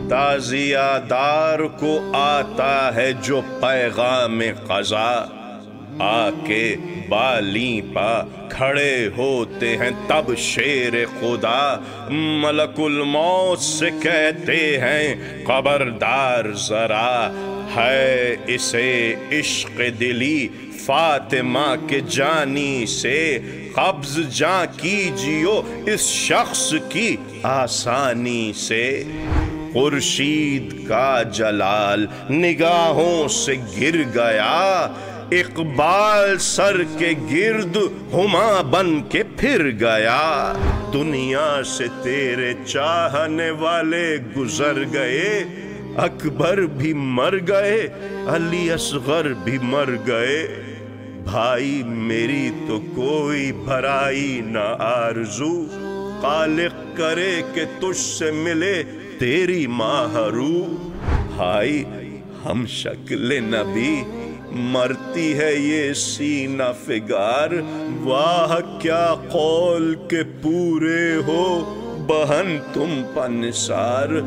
تعزیہ دار کو آتا ہے جو پیغام قضا، آ کے بالیں پا کھڑے ہوتے ہیں تب شیر خدا، ملک الموت سے کہتے ہیں خبردار ذرا، ہے اسے عشق دلی فاطمہ کے جانی سے، قبض جاں کیجیو اس شخص کی آسانی سے۔ خورشید کا جلال نگاہوں سے گر گیا، اقبال سر کے گرد ہما بن کے پھر گیا، دنیا سے تیرے چاہنے والے گزر گئے، اکبر بھی مر گئے علی اصغر بھی مر گئے، بھائی میری تو کوئی بھرائی نہ آرزو، خالق کرے کہ تجھ سے ملے تیری ماہ رو، ہائی ہم شکل نبی مرتی ہے یہ سینہ فگار، واہ کیا قول کے پورے ہو بہن تم پا نثار۔